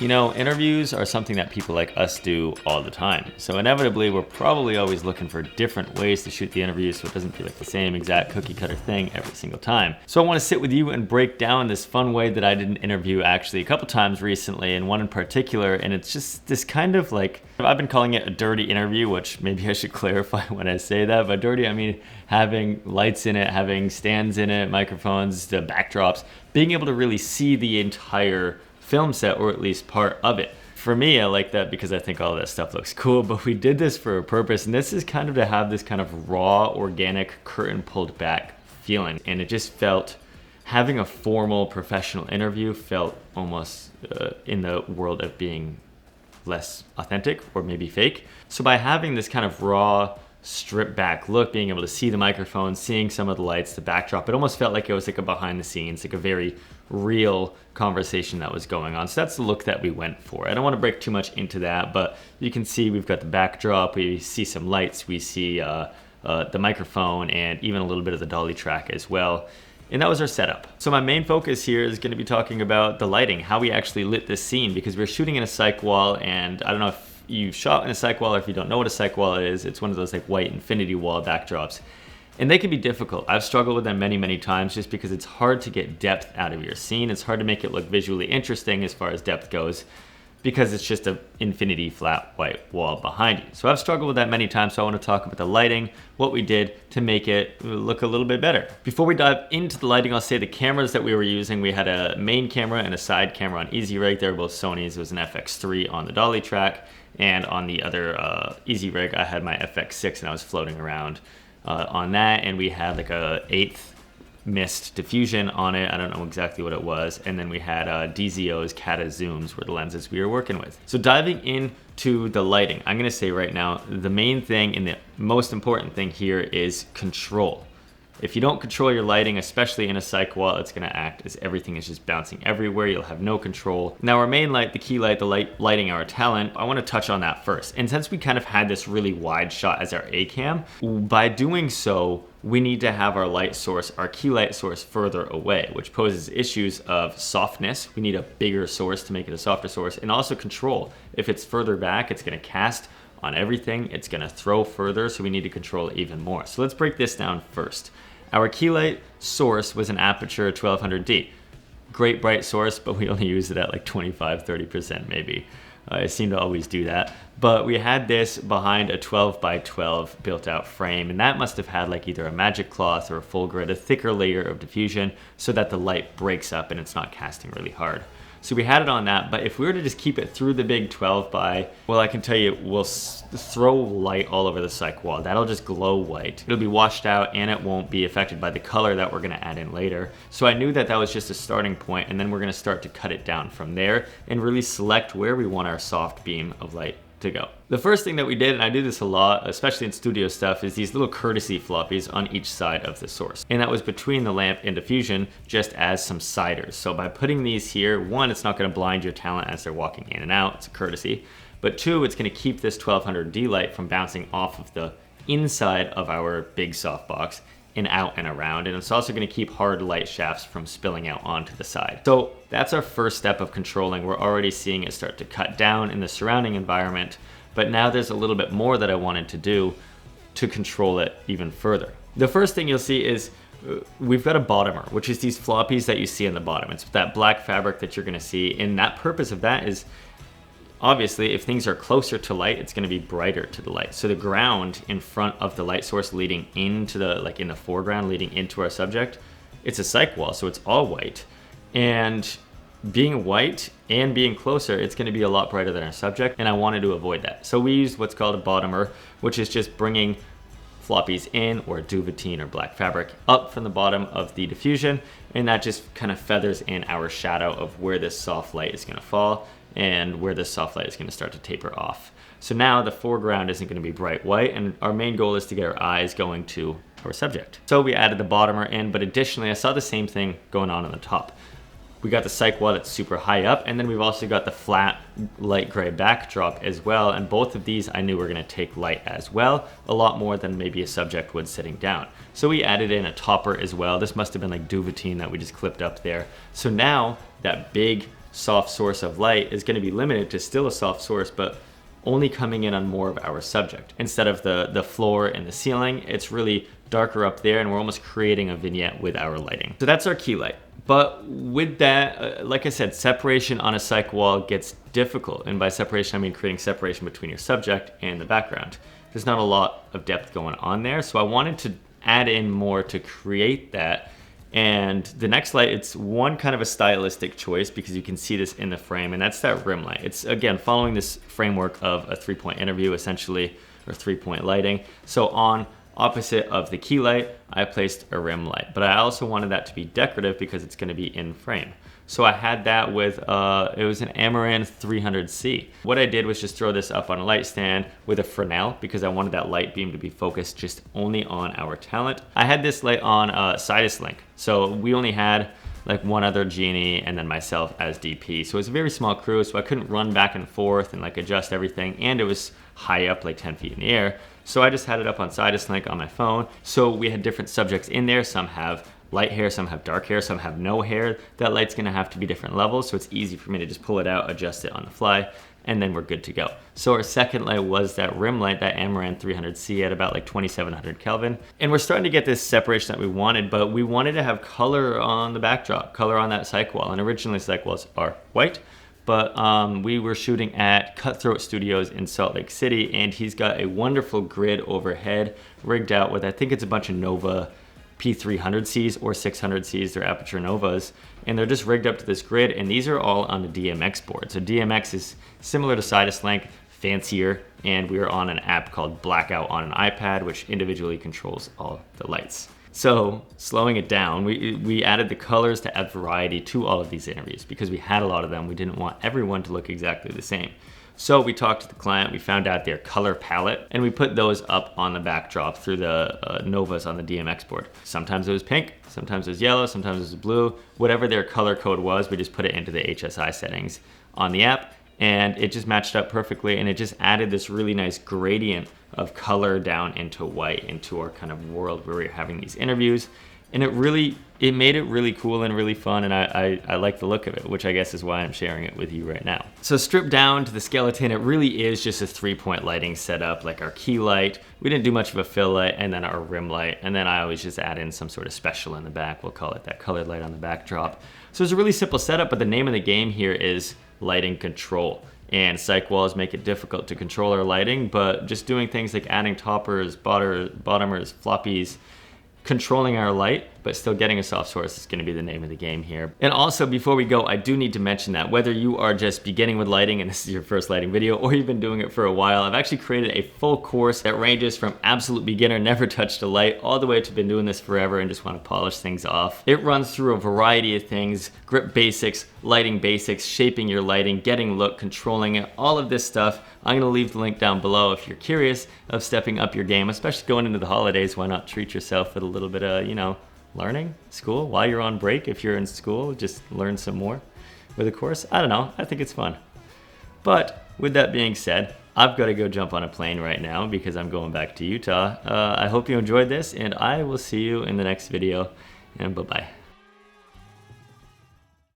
You know, interviews are something that people like us do all the time. So inevitably, we're probably always looking for different ways to shoot the interview so it doesn't feel like the same exact cookie cutter thing every single time. So I want to sit with you and break down this fun way that I did an interview actually a couple times recently, and one in particular, and it's just this kind of like, I've been calling it a dirty interview, which maybe I should clarify when I say that. By dirty, I mean having lights in it, having stands in it, microphones, the backdrops, being able to really see the entire film set, or at least part of it. For me, I like that because I think all that stuff looks cool, but we did this for a purpose, and this is kind of to have this kind of raw, organic, curtain pulled back feeling. And it just felt, having a formal professional interview felt almost in the world of being less authentic or maybe fake. So by having this kind of raw, stripped back look, being able to see the microphone, seeing some of the lights, the backdrop, it almost felt like it was like a behind the scenes, like a very real conversation that was going on. So that's the look that we went for. I don't want to break too much into that, but you can see we've got the backdrop, we see some lights, we see the microphone, and even a little bit of the dolly track as well. And that was our setup. So my main focus here is going to be talking about the lighting, how we actually lit this scene, because we're shooting in a cyc wall, and I don't know if you've shot in a cyc wall or if you don't know what a cyc wall is. It's one of those like white infinity wall backdrops. And they can be difficult. I've struggled with them many, many times just because it's hard to get depth out of your scene. It's hard to make it look visually interesting as far as depth goes because it's just an infinity flat white wall behind you. So I've struggled with that many times, so I want to talk about the lighting, what we did to make it look a little bit better. Before we dive into the lighting, I'll say the cameras that we were using. We had a main camera and a side camera on EasyRig. They were both Sony's. It was an FX3 on the dolly track, and on the other EasyRig, I had my FX6 and I was floating around on that, and we had like a 8th mist diffusion on it. I don't know exactly what it was. And then we had DZO's Cata zooms were the lenses we were working with. So diving into the lighting, I'm gonna say right now, the main thing and the most important thing here is control. If you don't control your lighting, especially in a cyc wall, it's gonna act as everything is just bouncing everywhere. You'll have no control. Now our main light, the key light, the lighting our talent, I wanna touch on that first. And since we kind of had this really wide shot as our A-cam, by doing so, we need to have our light source, our key light source further away, which poses issues of softness. We need a bigger source to make it a softer source, and also control. If it's further back, it's gonna cast on everything. It's gonna throw further, so we need to control it even more. So let's break this down first. Our key light source was an Aputure 1200D. Great bright source, but we only used it at like 25-30% maybe. I seem to always do that. But we had this behind a 12x12 built out frame, and that must have had like either a magic cloth or a full grid, a thicker layer of diffusion so that the light breaks up and it's not casting really hard. So we had it on that, but if we were to just keep it through the big 12 by, well, I can tell you, we'll throw light all over the cyc wall. That'll just glow white. It'll be washed out and it won't be affected by the color that we're gonna add in later. So I knew that that was just a starting point, and then we're gonna start to cut it down from there and really select where we want our soft beam of light to go. The first thing that we did, and I do this a lot, especially in studio stuff, is these little courtesy floppies on each side of the source. And that was between the lamp and diffusion, just as some siders. So by putting these here, one, it's not gonna blind your talent as they're walking in and out, it's a courtesy. But two, it's gonna keep this 1200D light from bouncing off of the inside of our big softbox and out and around, and it's also going to keep hard light shafts from spilling out onto the side. So that's our first step of controlling. We're already seeing it start to cut down in the surrounding environment, but now there's a little bit more that I wanted to do to control it even further. The first thing you'll see is we've got a bottomer, which is these floppies that you see on the bottom. It's that black fabric that you're going to see, and that purpose of that is, obviously, if things are closer to light, it's going to be brighter to the light. So the ground in front of the light source leading into the, like in the foreground, leading into our subject, it's a cyc wall, so it's all white. And being white and being closer, it's going to be a lot brighter than our subject, and I wanted to avoid that. So we used what's called a bottomer, which is just bringing floppies in, or duvetine or black fabric, up from the bottom of the diffusion, and that just kind of feathers in our shadow of where this soft light is going to fall and where this soft light is going to start to taper off. So now the foreground isn't going to be bright white, and our main goal is to get our eyes going to our subject. So we added the bottomer in, but additionally I saw the same thing going on the top. We got the cyc wall that's super high up, and then we've also got the flat light gray backdrop as well, and both of these I knew were going to take light as well, a lot more than maybe a subject would sitting down. So we added in a topper as well. This must have been like duvetine that we just clipped up there. So now that big soft source of light is going to be limited to still a soft source, but only coming in on more of our subject. Instead of the floor and the ceiling, it's really darker up there, and we're almost creating a vignette with our lighting. So that's our key light. But with that, like I said, separation on a cyc wall gets difficult. And by separation, I mean creating separation between your subject and the background. There's not a lot of depth going on there. So I wanted to add in more to create that. And the next light, it's one kind of a stylistic choice because you can see this in the frame, and that's that rim light. It's, again, following this framework of a 3-point interview, essentially, or 3-point lighting. So on opposite of the key light, I placed a rim light, but I also wanted that to be decorative because it's going to be in frame. So I had that with, it was an Amaran 300C. What I did was just throw this up on a light stand with a Fresnel because I wanted that light beam to be focused just only on our talent. I had this light on Sidus Link, so we only had like one other genie and then myself as DP. So it was a very small crew, so I couldn't run back and forth and like adjust everything, and it was high up, like 10 feet in the air. So I just had it up on Sidus Link on my phone. So we had different subjects in there. Some have light hair, some have dark hair, some have no hair. That light's gonna have to be different levels, so it's easy for me to just pull it out, adjust it on the fly, and then we're good to go. So our second light was that rim light, that Amaran 300C at about like 2700 Kelvin. And we're starting to get this separation that we wanted, but we wanted to have color on the backdrop, color on that cyc wall. And originally cyc walls are white, but we were shooting at Cutthroat Studios in Salt Lake City, and he's got a wonderful grid overhead rigged out with, I think it's a bunch of Nova P300Cs or 600Cs, they're Aperture Novas, and they're just rigged up to this grid, and these are all on the DMX board. So DMX is similar to Sidus Link, fancier, and we are on an app called Blackout on an iPad, which individually controls all the lights. So slowing it down, we added the colors to add variety to all of these interviews because we had a lot of them. We didn't want everyone to look exactly the same. So we talked to the client, we found out their color palette, and we put those up on the backdrop through the Novas on the DMX board. Sometimes it was pink, sometimes it was yellow, sometimes it was blue. Whatever their color code was, we just put it into the HSI settings on the app, and it just matched up perfectly, and it just added this really nice gradient of color down into white, into our kind of world where we're having these interviews. And it made it really cool and really fun, and I like the look of it, which I guess is why I'm sharing it with you right now. So stripped down to the skeleton, it really is just a 3-point lighting setup, like our key light. We didn't do much of a fill light, and then our rim light, and then I always just add in some sort of special in the back. We'll call it that colored light on the backdrop. So it's a really simple setup, but the name of the game here is lighting control. And cyc walls make it difficult to control our lighting, but just doing things like adding toppers, bottomers, floppies, controlling our light, but still getting a soft source is going to be the name of the game here. And also, before we go, I do need to mention that whether you are just beginning with lighting and this is your first lighting video, or you've been doing it for a while, I've actually created a full course that ranges from absolute beginner, never touched a light, all the way to been doing this forever and just want to polish things off. It runs through a variety of things: grip basics, lighting basics, shaping your lighting, getting look, controlling it, all of this stuff. I'm going to leave the link down below if you're curious of stepping up your game, especially going into the holidays. Why not treat yourself with a little bit of, learning, school, while you're on break. If you're in school, just learn some more with a course. I don't know, I think it's fun. But with that being said, I've got to go jump on a plane right now because I'm going back to Utah. I hope you enjoyed this, and I will see you in the next video, and bye-bye.